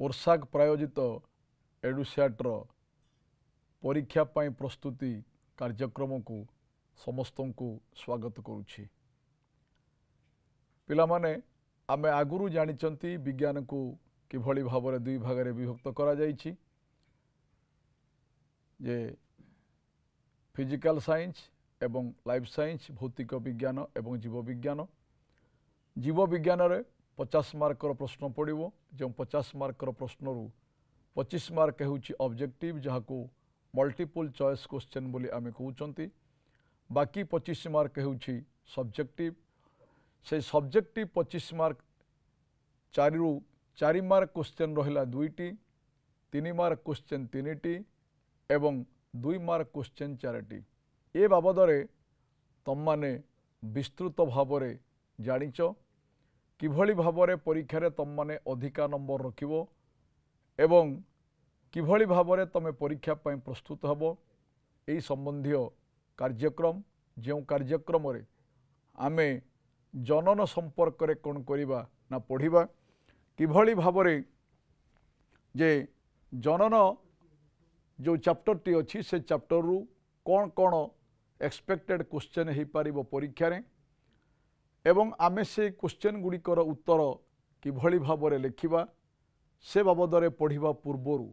पोर्साक प्रायोजित एडुस्याट्र परीक्षा पाई प्रस्तुति कार्यक्रम को समस्त को स्वागत करुछि। पिलामाने आमे आगुरु जानिचंती विज्ञान को किभली भाव दुई भाग में विभक्त करा जाइछि जे फिजिकल साइंस एवं लाइफ साइंस भौतिक विज्ञान एवं जीव विज्ञान। जीव विज्ञान रे 50 मार्कर प्रश्न पड़ो जो 50 मार्कर प्रश्न रु 25 मार्क होउछि ऑब्जेक्टिव जहाँ को मल्टीपल चॉइस क्वेश्चन बोली आमे कहउचंती। बाकी 25 मार्क होउछि सब्जेक्टिव। से सब्जेक्टिव 25 मार्क 4 मार्क क्वेश्चन रहिला 2टी, 3 मार्क क्वेश्चन 3टी एवं 2 मार्क क्वेश्चन 4टी। ए बाबद तुम माने विस्तृत भाव में जानिच किभली भाव में परीक्षा रे तुम माने अधिका नंबर रखिबो एवं किभली भाव में तुम परीक्षा पाई प्रस्तुत हबो एई संबंधी कार्यक्रम। जो कार्यक्रम रे आमे जनन संपर्क रे कोन करिबा ना पढ़िबा किभली भाव में जे जनन जो चैप्टर टी अच्छी से चैप्टर रु कौन कौन एक्सपेक्टेड क्वेश्चन हो पार परीक्षा रे एवं आमे से क्वेश्चन गुड़िकर उत्तर किभली भाव में लिखिबा से बाबद में पढ़िबा पूर्वरु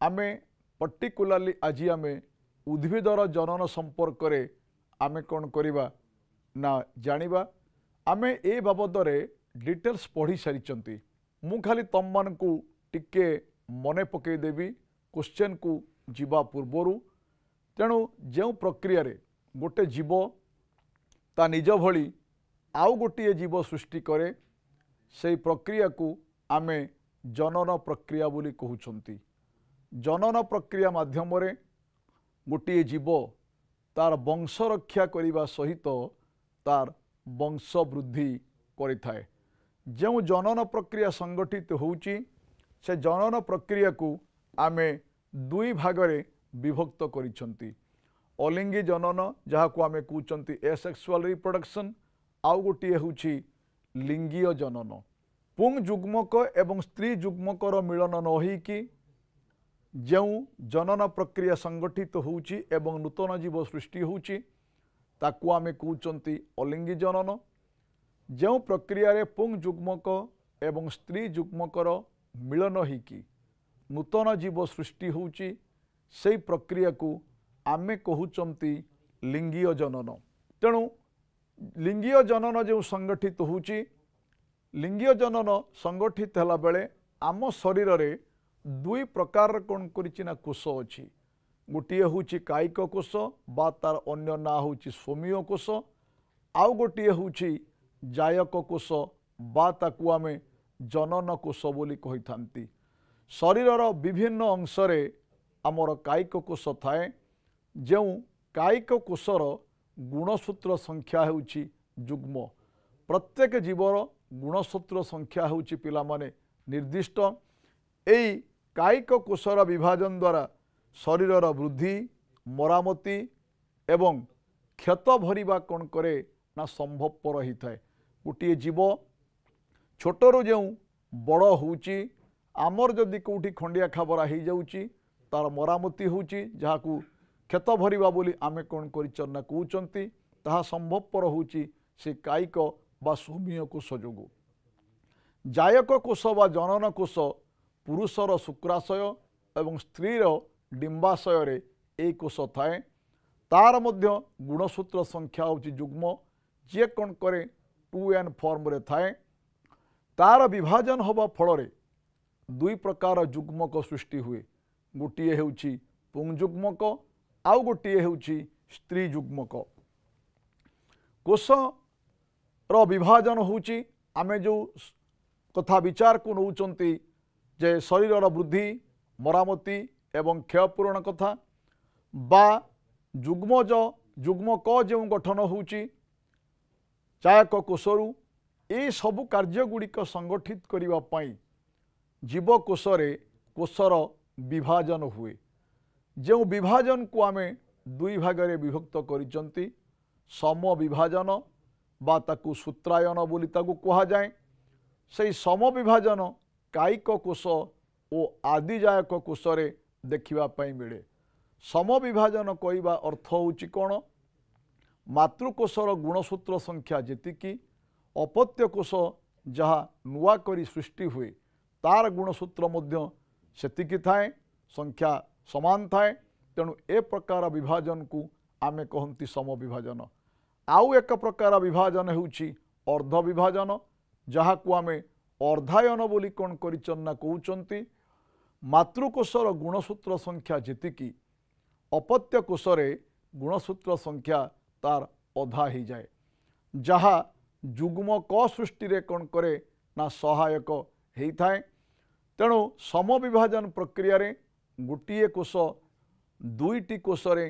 आमे पर्टिकुलाली आज आमे उद्भिदर जनन संपर्क रे आमे कौन करिबा ना जानिबा। आमे ए बाबद में डिटेल्स पढ़ी सारिचंती। मु खाली तम मान को टिके मने पकई देबी क्वेश्चन को जीवा पूर्वरु। तेणु जो प्रक्रिया रे गोटे जीव ता निज भली आउ गोटे जीव सृष्टि करे से प्रक्रिया को आमे जनन प्रक्रिया बोली कहउछंती। जनन प्रक्रिया माध्यम रे गोटे जीव तार वंश रक्षा करने सहित तार वंश वृद्धि करिथाए। जो जनन प्रक्रिया संगठित होउची से जनन प्रक्रिया को आमे दुई भाग रे विभक्त करिसंती। अलिंगी जनन जहाँ को आमे कहउचंती एसेक्सुअल रिप्रोडक्शन, आउ गोटे होउची लिंगीय जनन। पुंग जुग्मक एवं स्त्री जुग्मकर मिलन न होइकी जो जनन प्रक्रिया संगठित होउची एवं नूतन जीव सृष्टि होउची ताकू आमे कहउचंती अलिंगी जनन। जो प्रक्रिया रे पुंग जुग्मक एवं स्त्री जुग्मकर मिलन होइकी नूतन जीव सृष्टि होउची से प्रक्रिया को आमे कहउचंती लिंगीय जनन। तेणु लिंगीय जनन जो संगठित होउची लिंगीय जनन संगठित हला बेले आम शरीर रे दुई प्रकार कौन करिचिना कोष अछि। गोटे होउची कायिक कोष बा तार अन्य ना होउची सोमिय कोष, आउ गोटे होउची जायक कोष बा ताकू आमे जनन कोष बोली कहिथांती। शरीरर विभिन्न अंश रे आमर कायिक कोष थाए। जो कायिक कोषर गुणसूत्र संख्या होउची जुग्म। प्रत्येक जीवर गुणसूत्र संख्या होउची पिला माने निर्दिष्ट। एई कायिक कोषर विभाजन द्वारा शरीरर वृद्धि मरामती एवं क्षत भरिबा कौन करे ना संभवपर ही थाए। गोटे जीव छोटरू जो बड़ होउची आमर जदि कौटी खंडिया खाबरा हो जाउची तार मरामती होउची जहाँ को क्षत भरिबा बोली आमे कौन करिचना कहउचंती ताहा संभवपर होउची से कायिक बा सोमिय कोष जोगु। जायक कोष बा जनन कोष पुरुषर शुक्राशय एवं स्त्रीर डिंबाशय रे ए कोष थाए। तार मध्य गुणसूत्र संख्या होउची जुग्म जे कौन करे 2n फॉर्म रे थाए। तार विभाजन होबा फल रे दुई प्रकार जुग्मक सृष्टि हुए। गोटे हेउची पुंगजुग्मक आउ गोटे हेउची स्त्री जुग्मक। कोष रो विभाजन होउची आमे जो कथा विचार को नौचंती जे शरीरर वृद्धि मरामती एवं क्षयपूरण कथा बा जुग्मक जो गठन होउची चायक कोषरु ए सबु कार्य गुड़िक संगठित करिवा पाई जीव कोषरे कोषर विभाजन हुए। जो विभाजन को आमे दुई भाग रे विभक्त करिसंती। सम विभाजन बा ताकू सूत्रायन बोली ताकू कहा जाए। से सम विभाजन कायिक कोष और आदिजायक कोशरे देखा मिले। समविभाजन कहवा अर्थ होची कौन? मातृकोशर गुणसूत्र संख्या जेतिकी अपत्य कोश जहाँ नुआ करी सृष्टि हुए तार गुणसूत्र मध्य सेतिकी थाए, संख्या समान थाए। तेणु ए प्रकार विभाजन को आमे कहंती समविभाजन। आउ एक प्रकार विभाजन होउची अर्ध विभाजन, जहाँ को आमे अर्धायन बोली कौन करिचन्ना कहउचंती। मातृकोशर गुणसूत्र संख्या जेतिकी अपत्य कोशरे गुणसूत्र संख्या तार अधा ही जाए, जहाँ जुग्म क सृष्टि रे कौन करे ना सहायक होता है। तेणु समविभाजन प्रक्रिया रे गोटे कोश दुईटी कोशरे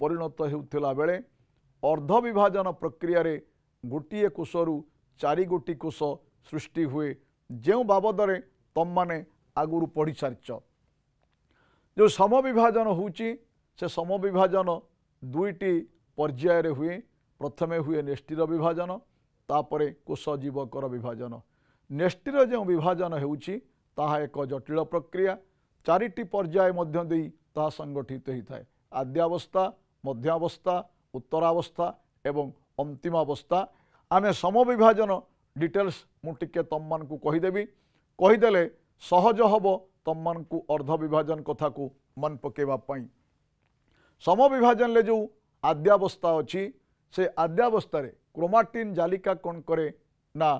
परिणत होउथिला बेले अर्ध विभाजन प्रक्रिया रे गोटे कोशरु चारि गोटी कोश सृष्टि हुए, जो बाबदरे तम माने आगुरु पढ़ी सारिच। जो समविभाजन होउची से समविभाजन दुईटी पर्याय रे हुए। प्रथमे हुए नेष्टिर विभाजन, तापरे कोश जीवकर विभाजन। नेष्टिर जो विभाजन होउची ताहा एक जटिल प्रक्रिया, चारिटी पर्याय मध्य देई ताहा संगठित होता है। आद्यावस्था, मध्यावस्था, उत्तरावस्था एवं अंतिमावस्था। आमे समविभाजन डिटेल्स मुटिके तम मान को कहीदेवी, कहीदेले सहज हब तम मान को अर्ध विभाजन कथा को मन पकेवा पाई। समविभाजन ले जो आद्यावस्था अच्छी से आद्यावस्था रे क्रोमाटिन जालिका कौन करे ना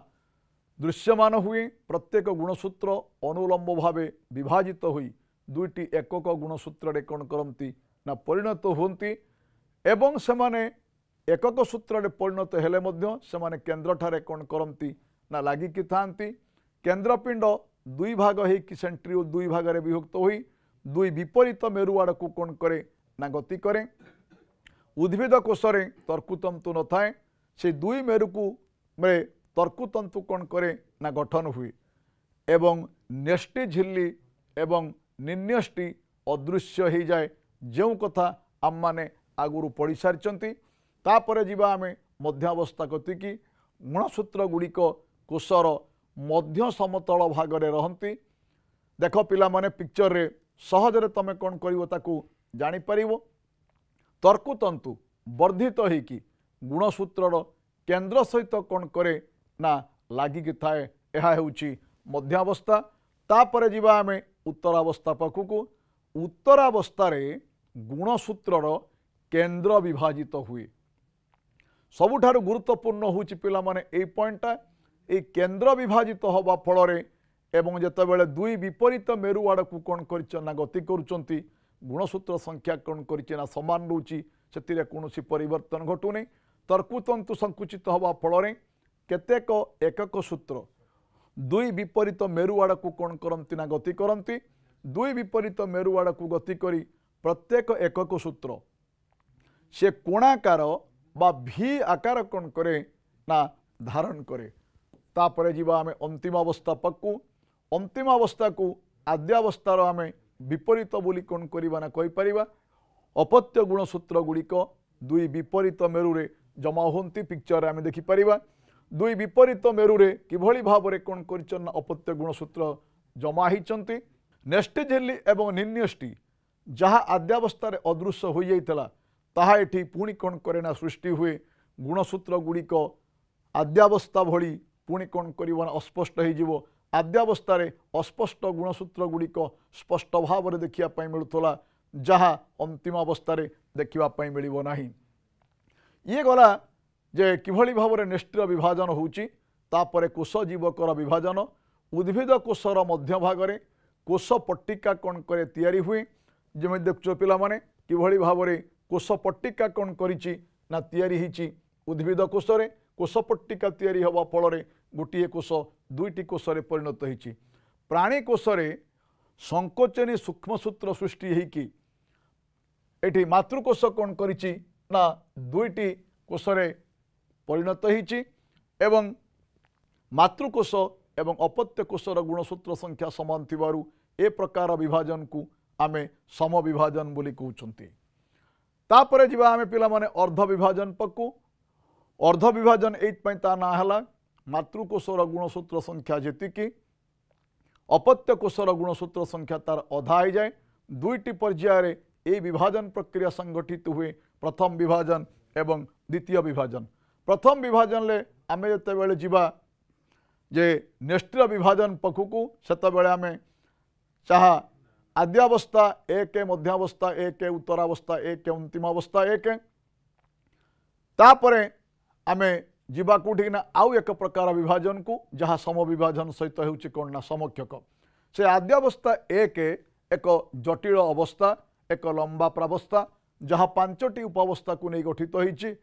दृश्यमान हुए। प्रत्येक गुणसूत्र अनुलंब भावे विभाजित हुई दुईटी एकक गुणसूत्र रे कौन करती ना परिणत होती। एवं सेमाने एकक सूत्र रे परिणत हेले मध्य सेमाने केंद्र ठारे कौन करती ना लागिकी थांती। केंद्रपिंड दुई भाग होइकि सेंट्रिओल दुई भाग रे विभक्त हुई दुई विपरीत मेरु आड़ को कौन करे ना गति करे। उद्भिद कोशरे तर्कुतंतु न थाए, से दुई मेरु को में तर्कुतंतु कौन करे ना गठन हुए। एवं नेष्टि झिल्ली एवं निन्यष्टि अदृश्य हो जाए, जो कथा आम माने आगुरु पढ़ी सारी। तापरे जीवा आमे मध्यावस्था कतिकी गुणसूत्र गुड़िक कोशर मध्य समतल भागरे रहंती। देख पिला माने पिक्चर रे सहजरे तमे कौन करिवो ताकू जानी परिवो। तर्कुतंतु वर्धित होइकि गुणसूत्रर केंद्र सहित कौन करे ना लागिकी थाए, यह हेउची मध्यावस्था। तापरे जीवा आमे उत्तरावस्था पाखकू। उत्तरावस्था रे गुणसूत्रर केंद्र विभाजित हुए। सबुठारु गुरुत्वपूर्ण होउची पिला माने एई पॉइंटटा, एई केंद्र विभाजित होबा फलरे एवं जेतेबेले दुई विपरीत मेरु आड़ को कौन करना गति करुचंती, गुणसूत्र संख्या कौन करना समान रोची, से कौन परिवर्तन घटुनी। तर्कुतंतु संकुचित होबा फलरे केतेक एकक सूत्र दुई विपरीत मेरु आड़ को कौन करती ना गति करती। दुई विपरीत मेरु आड़ को गति करी प्रत्येक एकक सूत्र से कोणाकार बा भी आकार कौन करे ना धारण करे। तापरे जीवा आमे अंतिम अवस्था पक्कू। अंतिम अवस्था को आद्यावस्थार आमे विपरीत बोली कौन करिबा ना कहि परिबा। अपत्य गुणसूत्र गुड़िक दुई विपरीत मेरुरे जमा होती। पिक्चर आमे देखि परिबा दुई विपरीत मेरुरे किभली भावरे कौन करिचन अपत्य गुणसूत्र जमा हिचंती। नेष्टि झिल्ली एवं निन्यष्टि जहाँ आद्यावस्था रे अदृश्य हो जाइतला ताहा एठी पुणी कौन करे ना सृष्टि हुए। गुणसूत्र गुड़िक आद्यावस्था भली पुणी कौन करिबा ना अस्पष्ट हो जिवो। आद्यावस्था रे अस्पष्ट गुणसूत्र गुड़िक स्पष्ट भाव में देखिया पाई मिलुथला, जहाँ अंतिम अवस्था रे देखिबा पाई मिलिबो नाही। ये गला जे किभली भाव में नेष्टिर विभाजन होउची। तापरे कोश जीवकर विभाजन। उद्भिद कोशर मध्य भागरे कोश पट्टिका कौन करे तैयारी हुए। जमे देखुछ पिला माने किभली भाव में कोश पट्टिका कौन करिची ना तैयारी हिची। उद्भिद कोशरे कोश पट्टिका तैयारी हवा फल गोटे कोश दुईटी कोशरे परिणत होती। प्राणी कोशरे संकोचनी सूक्ष्मसूत्र सृष्टि होइकि एठी मातृकोश कौन करिची ना दुईटी कोशरे परिणत होती। एवं मातृकोश एवं अपत्य कोशर गुणसूत्र संख्या समान थिबारु ए प्रकार विभाजन को आमे समविभाजन बोली कहउछंती। तापरे जीवा आमे पिला माने अर्ध विभाजन पक्कू। अर्ध विभाजन एइथ पई ता ना हला मातृकोशर गुणसूत्र संख्या जेतिकी अपत्य कोषर गुणसूत्र संख्या तार अधा हो जाए। दुईटी पर्यायर ये विभाजन प्रक्रिया संगठित हुए, प्रथम विभाजन एवं द्वितीय विभाजन। प्रथम विभाजन ले आमे जते बेले जीवा जे नेष्टिर विभाजन पखुकू सेतबेले आमे चाहा आद्यावस्था एक, मध्यावस्था एक, उत्तरावस्था एक, अंतिमावस्था एक, तापरे आमे जीवा कोठी ना आउ एक प्रकार विभाजन को जहाँ सम विभाजन सहित होउछि कोन ना समक्षक। से आद्यावस्था एक जटिल अवस्था, एक लंबा प्रावस्था जहाँ पांचटी उपावस्था को नहीं गठित होइछि,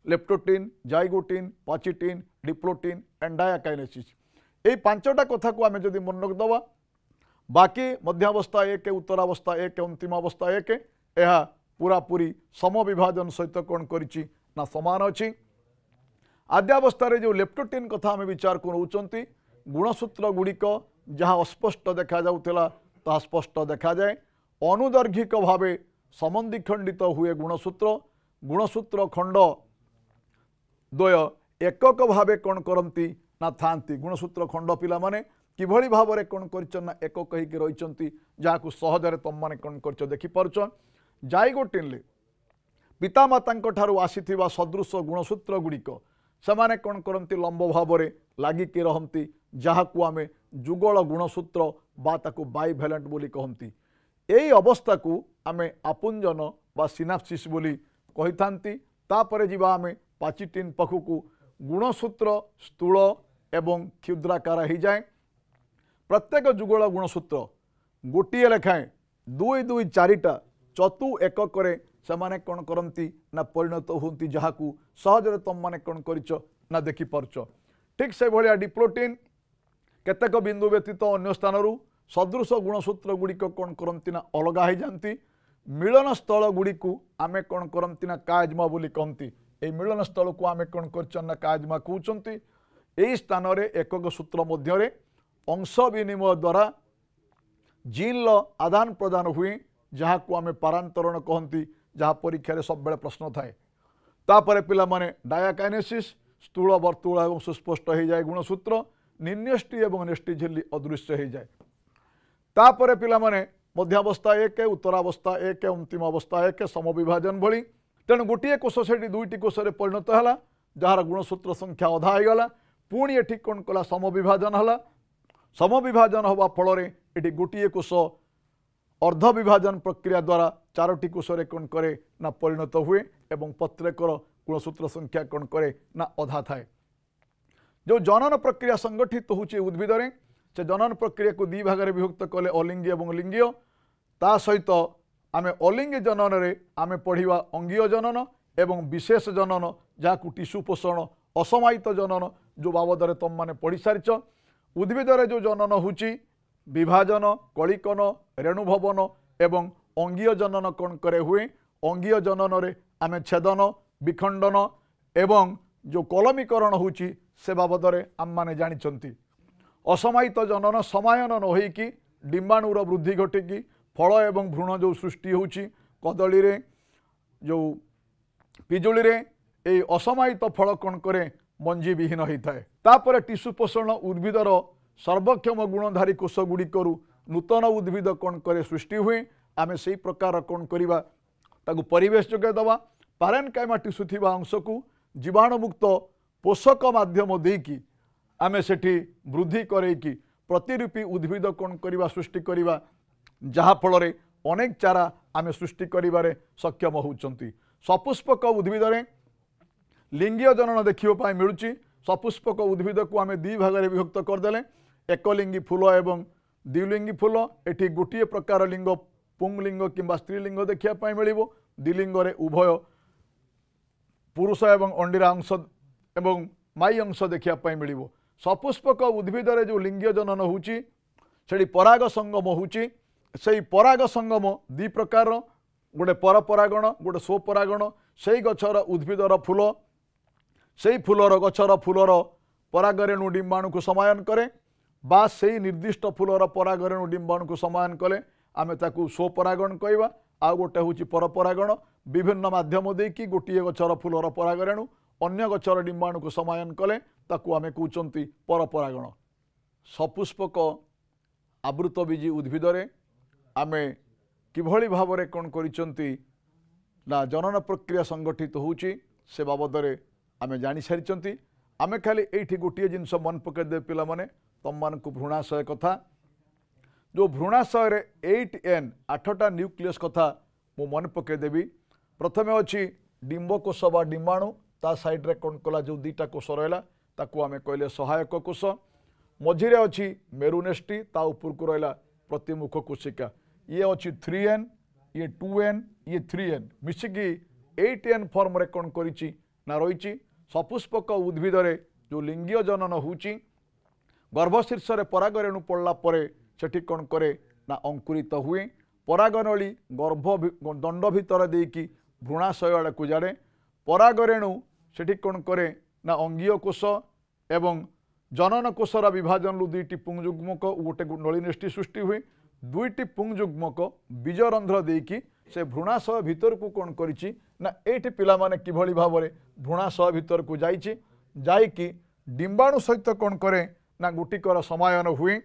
लेप्टोटीन, जाइगोटीन, पाचिटीन, डिप्लोटीन एंड डायाकाइनेसिस। ये पांचटा कथा को आमे जदि मन रखिदबा, बाकी मध्यावस्था एक, उत्तरावस्था एक, अंतिमावस्था एक, यह पूरा पूरी सम विभाजन सहित कौन करिछि ना समान अछि। आद्यावस्था जो लेप्टोटीन कथा आम विचार करूँ, गुणसूत्र गुड़िक जहाँ अस्पष्ट देखा जाउथिला ता स्पष्ट देखा जाए, अनुदर्घिक भावे संबंधीखंडित हुए गुणसूत्र, गुणसूत्र खंड द्वय एकक भावे कौन करती ना थांती। गुणसूत्र खंड पिला माने किभଳି भाବରେ कौन कर ना एकक ही रही, जहाँ सहजरे तुम मैंने कौन कर देखी पार्छ। जाइगोटीन पितामाता ठारू आसीथिबा सदृश गुणसूत्र गुड़िक सेमाने कौन करती लंब भाव में लागिकी रहती, जहाँ को आमे जुगल गुणसूत्र बा ताकू बाइभैलेंट बोली कहती। यही अवस्था को आमे आपुंजन बा सिनाप्सिस बोली कही थांती। तापरे जीवा आमे पाचिटीन पखुकू गुणसूत्र स्थूल एवं क्षुद्राकार हो जाए। प्रत्येक जुगल गुणसूत्र गोटे लेखाएं दुई दुई चारिटा चतु एकक सेमाने कौन करती ना परिणत होती, जहाँ को सहजरे तुम मैंने कौन कर ना देखी पार्छ। ठीक से भाया डिप्लोटीन केतेक बिंदु व्यतीत अन्य स्थान सदृश गुणसूत्र गुड़िक कौन करती ना अलगा हो जाती। मिलन स्थल गुड़ी को आमे कौन करती ना काजमा बोली कहती। ये मिलन स्थल को आमे कौन कर काजमा कहते। यही स्थान में एकक सूत्र मध्य अंश विनिमय द्वारा जीन आदान प्रदान हुए, जहाँ को आमे पारांतरण कहती, जहाँ परीक्षा सब बेले प्रश्न थाए। तापरे पिला माने डायाकाइनेसिस स्थूल वर्तुल एवं सुस्पष्ट हो जाए गुणसूत्र, निन्यष्टि एवं नेष्टि झिल्ली अदृश्य हो जाए। तापरे पिला माने मध्यावस्था एक, उत्तरावस्था एक, अंतिम अवस्था एक, सम विभाजन भली। तेणु गोटे कोष से दुईटी कोष परिणत है, जार गुणसूत्र संख्या अधा हो गला। पुणी एठी कौन कला सम विभाजन है। सम विभाजन हवा फल ये गोटे कोष अर्ध विभाजन प्रक्रिया द्वारा चारोटी कोषरे कौन करे ना परिणत हुए एवं प्रत्येकर गुणसूत्र संख्या कौन करे ना अधा थाए। जो जनन प्रक्रिया संगठित होची उद्भिद से जनन प्रक्रिया को दी भाग में विभक्त कले अलिंगी और लिंगीय। ता सहित आमे अलिंगी जनन रे आमे पढ़िवा अंगीय जनन एवं विशेष जनन, जहाँ को टिश्यू पोषण असमायित जनन जो बाबद तुम मैंने पढ़ी सारिच। उद्भिद जो जनन होची विभाजन, कलिकन, रेणुभवन एवं अंगीय जनन कौन करे हुए। अंगीय जनन रे आमे छेदन, विखंडन एवं जो कलमीकरण होची से बाबद आम माने जानिचंती। असमायित जनन समायन न होइकी डिंबाणुर वृद्धि घटिकी फल एवं भ्रूण जो सृष्टि होची कदली रे जो पिजुली रे ए असमायित फल कौन करे मंजी विहीन होता है। तापर टिश्यू पोषण उद्भिदर सर्वक्षम गुणधारी कोष गुड़िकरू नूतन उद्भिद कौन करे सृष्टि हुए। आमे से प्रकार कौन करिबा ताकू परिवेश जोगे दबा। पारेनकाइमा टिश्यू थिबा अंश को जीवाणुमुक्त पोषक माध्यम देकी आमे सेठी वृद्धि करैकी प्रतिरूपी उद्भिद कौन करिबा सृष्टि करिबा, जहाँ फल अनेक चारा आमे सृष्टि करिबारे सक्षम होउचंती। सपुष्पक उद्भिद रे लिंगीय जनन देखिबा मिलुची। सपुष्पक उद्भिद को आमे दी भाग में विभक्त करदेले, एकलिंगी फूल एवं द्विलिंगी फूल। एठी गोटे प्रकार लिंग पुंगलिंग किंबा स्त्रीलिंग देखा मिल। द्विलिंग रे उभय पुरुष एवं अंडीरा अंश एवं माई अंश देखा मिल। सपुष्पक उद्भिद रे जो लिंगीय जनन होची सेठी पराग संगम होची। से पराग संगम दी प्रकार, गोटे परपरागण गोटे स्वपरागण। से गछर उद्भिदर फूल से फूलर गछर फूलर परागरेणु डिंबाणु को समायन करे, बा से निर्दिष्ट फूलर परागरेणु डिंबाणु को समायन कले आमे ताकू स्वपरागण कहवा। आ गोटे हूँ परपरागण, विभिन्न माध्यम देकी गोटे गछर फूलर परागरेणु अन्य गछर डिंबाणु को समायन कले ताकू आमे कहउचंती परपरागण। सपुष्पक आवृतबीजी उद्भिदरे आमे किभली भावरे कौन करिसंती ना जनन प्रक्रिया संगठित होउची से बाबदरे आमे जानि सारिचंती। आमे खाली एठी गोटिए जिनस मन पकड़ दे पिला माने तम मान को भ्रूणाशय कथा जो भ्रूणाशय रे 8N 8टा न्यूक्लियस कथा मु मन पकड़ देबी। प्रथमे अछि डिंबकोश बा डिंबाणु ता साइड रे कौन कला जो दुईटा कोष रहला ताकू आमे कहले सहायक कोष। मझिरे अछि मेरुनेष्टि ता ऊपर को रहला प्रतिमुख कोशिका। ये अछि 3N ये 2N ये 3N मिसिकी 8N फॉर्म रे कौन करिछि ना रहिछि। सपुष्पक उद्भिदरे जो लिंगीय जनन होउछि गर्भशीर्ष रे परागरेणु पड़ला परे सेठी कौन करे ना अंकुरित हुए। परागनली गर्भ दंड भितर देकी भ्रूणाशय आड़े को जाए। परागरेणु सेठी कौन करे ना अंगीय कोष एवं जनन कोषर विभाजन दुईटी पुंगयुग्मक गोटे नलिनेष्टि सृष्टि हुए। दुईटी पुंगयुग्मक बीजरंध्र देकी से भ्रूणाशय भितर को कौन करिछि ना एठी पिला माने किभली भावरे भ्रूणाशय भितर को जाइछि जाइकी डिंबाणु सहित कौन करे ना गुटिकर समायन हुए।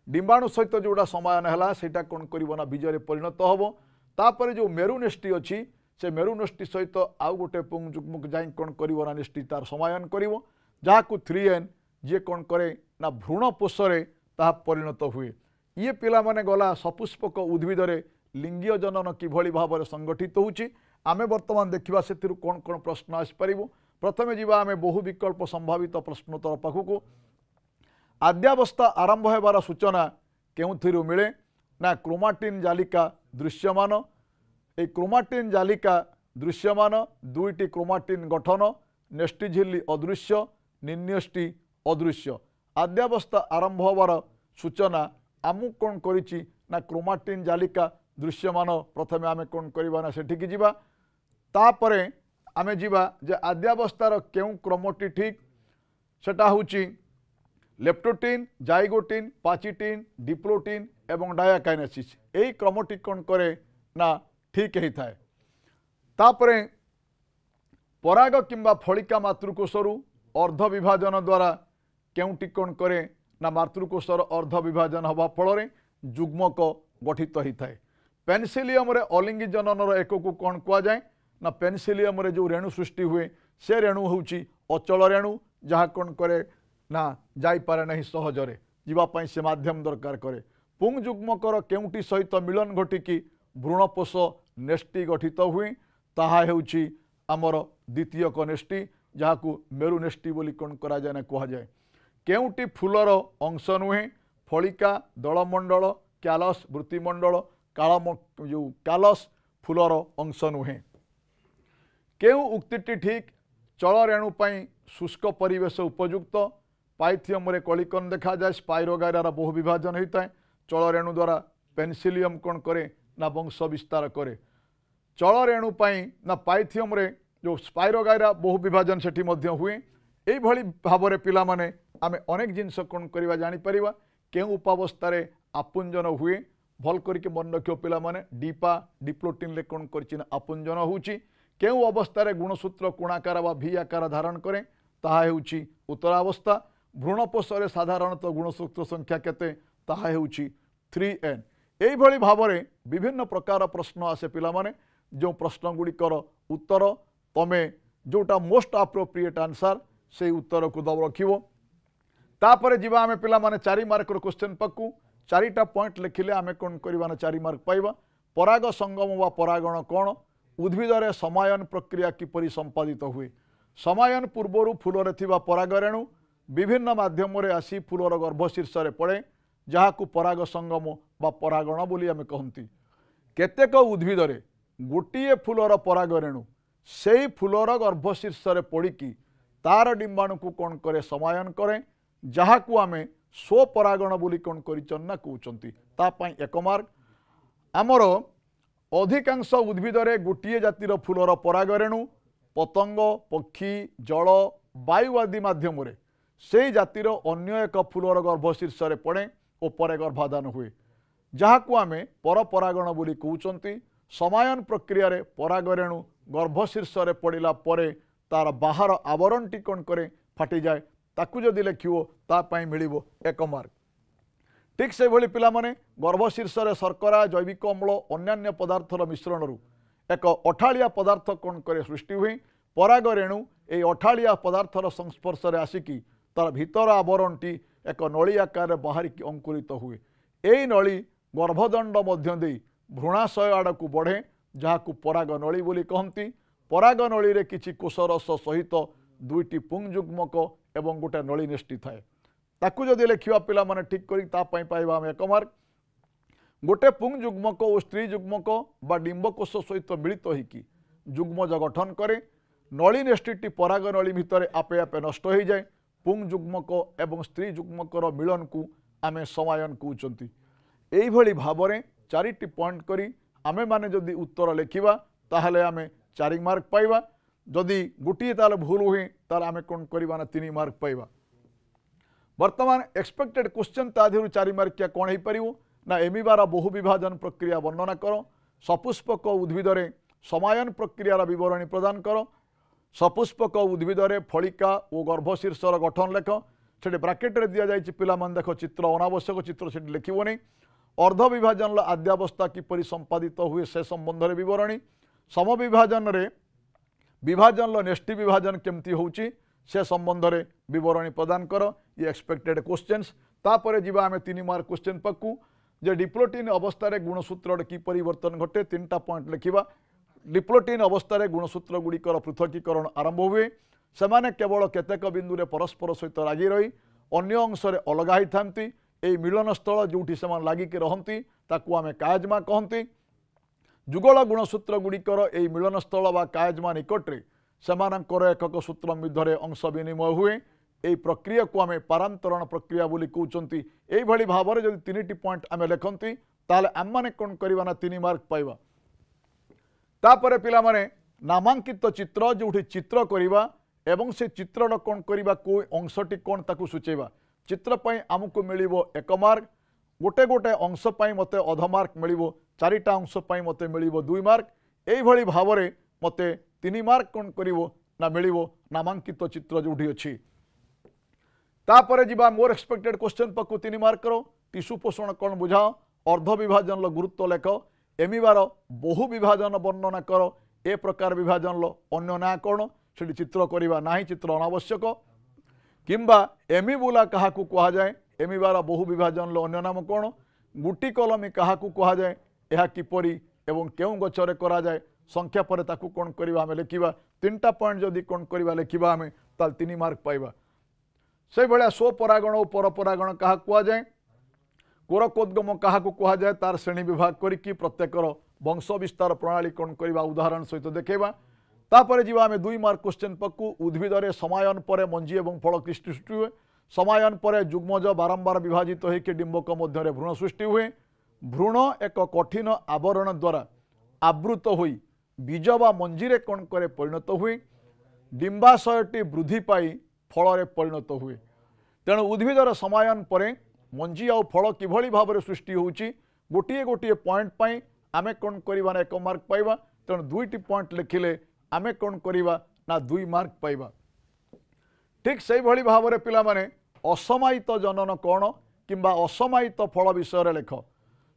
डिंबाणु सहित जोड़ा समायन है सेटा कौन करिवो ना बीजरे परिणत होबो। तापरे जो मेरुनेष्टि अछि से मेरुनेष्टि सहित आउ गोटे पुंगयुग्मक जाई कौन करिवो ना नेष्टि तार समायन करिवो जहाकू 3N जे कौन करे ना भ्रूण पोषरे ताहा परिणत हुए। ये पिला माने गला सपुष्पक उद्भिदरे लिंगीय जनन किभली भाव संगठित होउछि। आमे वर्तमान देखिबा सेतिरु कोन कोन प्रश्न आसि परिबो। प्रथमे जीवा आमे बहु विकल्प संभावित प्रश्नोत्तर पाखकू। आद्यावस्था आरंभ हेबार सूचना केउथिरु मिले ना क्रोमाटिन जालिका दृश्यमान। ए क्रोमाटिन जालिका दृश्यमान दुईटी क्रोमाटिन गठन नेष्टि झिल्ली अदृश्य निन्यष्टि अदृश्य। आद्यावस्था आरंभ होबार सूचना आमु कौन करिछि ना क्रोमाटिन जालिका दृश्यमान। प्रथमे आमे कौन करिबा ना सेठिकी जिबा तापरे आमे जिबा जे आद्यावस्थार केउ क्रमटी ठीक सेटा होउछि लेप्टोटिन जाइगोटिन पाचिटिन डिप्लोटिन एवं डायाकाइनेसिस। एई क्रमटी कौन करे ना ठीक ही थाए। तापरे पराग किंबा फलिका मातृकोषरु अर्ध विभाजन द्वारा केउटी कौन करे ना मातृकोषर अर्ध विभाजन हवा फल जुग्मक गठित होता है। पेनिसिलियम रे अलिंगी जननर एक को कौन कह जाए ना पेनिसिलियम रे जो रेणु सृष्टि हुए से रेणु होउछि अचल रेणु जहाँ कौन करे ना जाई पारे नहीं सहजरे जीवापाई से माध्यम दरकार करे। पुंगयुग्मकर केउटी सहित मिलन घटिकी भ्रूणपोष नेष्टि गठित हुए ताहा हेउछि आमर द्वितीयक नेष्टि जहाकू मेरुनेष्टि बोली कौन करा जाए ना कह जाए। केउटी फूलर अंश नुहे फलिका दलमंडल क्यालस वृत्तिमंडल काल जो क्यालस फूलर अंश नुहे। केउ उक्तिटी ठीक चल रेणु पाई शुष्क परिवेश उपयुक्त। पाइथियम रे कलिकन देखा जाए स्पाइरोगाइरार बहु विभाजन होता है। चल रेणु द्वारा पेनिसिलियम कौन करे ना वंश विस्तार करे। चल रेणु पाई ना पाइथियम रे जो स्पाइरोगाइरा बहु विभाजन सेठी मध्य हुए। एई भली भावरे पिला माने आमे अनेक जिनस कौन करिवा जानि परिवा केउ उपावस्थारे आपुंजन हुए भल करके मन रखियो पिला माने डीपा डिप्लोटिन ले कौन करछि ना आपुंजन होउछि। केउ अवस्थारे गुणसूत्र कोणाकार बा भी आकार धारण करे ताहा हेउछि उत्तरावस्था। भ्रूणपोषरे साधारणतः गुणसूत्र संख्या केते ताहा हेउछि 3N। एई भली भावरे विभिन्न प्रकार प्रश्न आसे पिला माने जो प्रश्न गुड़िकर उत्तर तमे जोटा मोस्ट अप्रोप्रिएट आंसर से उत्तर को दब रखिबो। तापरे जीवा आमे पिला माने 4 मार्कर क्वेश्चन पक्कू 4टा पॉइंट लिखिले आमे कौन करबा ना 4 मार्क पाइबा। पराग संगम वा परागण कौन उद्भिदरे समायन प्रक्रिया किपरि संपादित हुए। समायन पूर्वरु फूलरे थिबा परागरेणु विभिन्न माध्यम रे आसी फूलर गर्भशीर्ष रे पड़े जहाकू पराग संगम बा परागण बोली आमे कहंती। केतेक उद्भिदरे गोटिए फूलर परागरेणु सेही फूलर गर्भशीर्ष रे पड़िकी तार डिंबाणु को कौन करे समायन करे जहाकू आमे स्वपरागण बोली कौन करिचन ना कहउचंती। ता पई 1 मार्क। आमर अधिकांश उद्भिदरे गोटिए जातिर फूलर परागरेणु पतंग पक्षी जल वायु आदि माध्यम रे से जातिर अन्य एक फूलर गर्भशीर्ष रे पड़े और परे गर्भाधान हुए जहाकू आमे परपरागण बोली कहउचंती। समायन प्रक्रिया रे परागरेणु गर्भशीर्ष रे पड़िला परे तार बाहर आवरणटी कौन करे फाटी जाए ताकू जदि लेखिबो ता पई मिलिबो 1 मार्क। ठीक से भली पिला माने गर्भशीर्ष रे शर्करा जैविक अम्ल अन्यान्य पदार्थर मिश्रण एक अठाड़िया पदार्थ कौन करे सृष्टि हुए पराग रेणु ये अठाड़िया पदार्थर संस्पर्श में आसिकी तार भीतर आवरण टी एक नली आकार बाहर अंकुरित हुए यही नली गर्भदंड मध्य दे भ्रूणाशय आड़ को बढ़े जहाँ पराग नली बोली कहती पराग नली रे किछि कोषरस सहित दुईटी पुंगयुग्मक एवं गोटे नली नेष्टि थाए ताकू जदि लिखा पिला माने ठीक करी तापाई पाइबा हम 1 मार्क गोटे पुंगयुग्मक और स्त्री युग्मक बा डिंबकोष सहित मिलित होइकी युग्मज गठन करे नली नेष्टिटी पराग नली भितर आपे आपे नष्ट हो जाए पुंगयुग्मक एवं स्त्री युग्मकर मिलन को आमे समायन कहउचंती एई भली भाबरे 4टी पॉइंट करी आमे माने जदि उत्तर लिखिबा ताहले आमे 4 मार्क पाइबा जदि गोटे ताल भूल हुए ताल आमे कोन करिबा ना 3 मार्क पाइबा वर्तमान एक्सपेक्टेड क्वेश्चन तादेहरु 4 मार्किया कौन हो पार ना एमिबार बहु विभाजन प्रक्रिया वर्णना कर सपुष्पक उद्भिदरे समायन प्रक्रियार विवरणी प्रदान कर सपुष्पक उद्भिदरे फलिका और गर्भशीर्षर गठन लेख से ब्राकेट दि जाए पिला देख चित्र अनावश्यक चित्र से लिखो नहीं अर्ध विभाजन आद्यावस्था किपरि संपादित हुए से संबंध में विवरणी समविभाजन रे विभाजन नेष्टि विभाजन केमती होउची से संबंध में विवरणी प्रदान कर ये एक्सपेक्टेड क्वेश्चंस तापर जीवा आमे 3 मार्क क्वेश्चन पक्कू जे डिप्लोटिन अवस्था गुणसूत्र कि परिवर्तन घटे 3टा पॉइंट लिखिबा डिप्लोटिन अवस्था गुणसूत्र गुड़िकर पृथकीकरण आरंभ हुए सेमाने केवल केतेक बिंदु रे परस्पर सहित लागी रही अन्य अंश रे अलगा ही थांती ए मिलन स्थल जोठी सेमान लागिक रहंती ताकू आमे कायजमा कहंती जुगल गुणसूत्र गुड़िकर ए मिलन स्थल बा कायजमा निकटरे सेमानकर एकक सूत्र मध्य अंश विनिमय हुए यही प्रक्रिया को आम पारांतरण प्रक्रिया बोली कहते यही भाव में जब 3टी पॉइंट आम लिखती ताले आम मैंने कौन करवा ना 3 मार्क पाइबा तापर पिला माने नामांकित चित्र जो चित्र करवा एवं से चित्र कौन करवा को अंशटी कौन ताकू सूचेबा चित्र पई आमको मिलिबो 1 मार्क गोटे गोटे अंश पई मते अध मार्क मिलिबो 4टा अंश पई मते मिलिबो 2 मार्क यही भाव में मते 3 मार्क कौन करिवो ना मिलिवो नामांकित चित्र जोठी अछि तापरे जीवा मोर एक्सपेक्टेड क्वेश्चन पक्कू 3 मार्क करो टिश्यू पोषण कौन बुझाओ अर्ध विभाजन गुरुत्व लेख एमिबार बहु विभाजन वर्णना कर ए प्रकार विभाजन अन्य ना कौन से चित्र करवा ना चित्र अनावश्यक किंबा एमिबुला क्या कह जाए एमिबार बहु विभाजन अन्य नाम कौन गुटी कलमी क्या कह जाए यह किपरि एवं केउं गछरे करा जाए संख्या पर ताकू कौन करवा आम लिखा 3टा पॉइंट जदि कौन करवा लिखा आम ताल 3 मार्क पाइबा से भाया स्वपरागण और परपरागण क्या कहुए कोरकोद्गम क्या कहुए तार श्रेणी विभाग करके प्रत्येकर वंश विस्तार प्रणाली कौन करवा उदाहरण सहित देखा तापर जी आम 2 मार्क क्वेश्चन पक्कू उद्भिदरे समायन पर मंजी और फल सृष्टि हुए समायन पर युग्मज बारंबार विभाजित होकर डिंबक मध्य भ्रूण सृष्टि हुए भ्रूण एक कठिन आवरण द्वारा आवृत होई बीज बा मंजीरे कौन करे परिणत हुए डिंबाशयटी वृद्धि पाई फल परिणत हुए तेणु उद्भिदर समायन पर मंजी आ फल किभली भाव सृष्टि होउची गोटे गोटे पॉइंट पाई आमे कौन करवा 1 मार्क पाइबा तेणु 2टी पॉइंट लिखिले आमे कौन करवा ना 2 मार्क पाइबा ठीक से भली भाव में पिला माने असमायित जनन कौन किंबा असमायित फल विषय लेख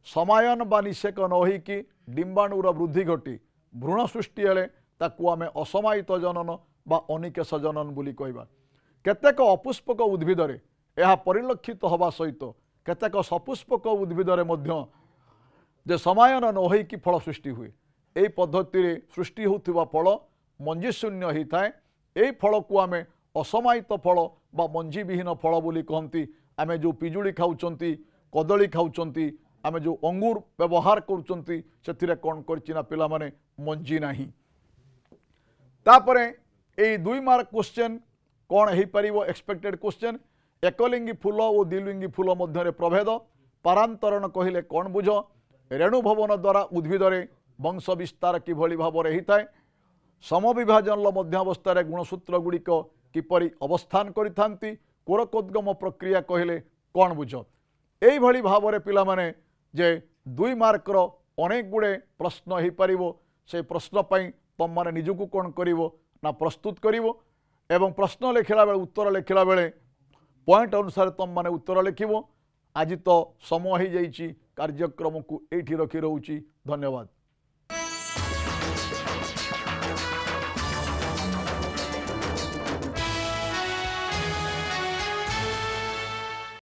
समायन बा निषेक न होइकी डिंबाणुर वृद्धि घटी भ्रूण सृष्टि हेले ताकू आमे असमायित जनन बा अनिकेश जनन बोली कहबा केतेक अपुष्पक उद्भिदरे यह परिलक्षित हवा सहित केतेक सपुष्पक उद्भिदरे मध्य जे समायन न होइकी फल सृष्टि हुए यही पद्धति रे सृष्टि होउथिबा फल मंजी शून्य होता है यही फल को आमे असमायित फल बा मंजी विहीन फल बोली कहती आमे जो पिजुली खाउचंती कदली खाउचंती आमे जो अंगूर व्यवहार करुचंती सेथिरे कौन करचिना पिला माने मंजी नाही तापरे ए 2 मार्क क्वेश्चन कौन हो पार एक्सपेक्टेड क्वेश्चन एकलिंगी फूल और द्विलिंगी फूल मध्य प्रभेद पारांतरण कहले कौन बुझ रेणु भवन द्वारा उद्भिदरे वंश विस्तार किभली भाव में होता है समविभाजन मध्यावस्था गुणसूत्र गुड़िक किपरि अवस्थान करिथांती कोरकोद्गम प्रक्रिया कहले कौन बुझ यही भली भाव में पिला माने जे 2 मार्कर अनेक गुड़े प्रश्न हो पार से प्रश्न पाई तुम माने निजको कौन करिवो ना प्रस्तुत करिवो एवं प्रश्न लिखला बेले उत्तर लिखला बेले पॉइंट अनुसार तुम माने उत्तर लिखिवो आज तो समय हो जाइए कार्यक्रम को एठी रखी रहूची धन्यवाद।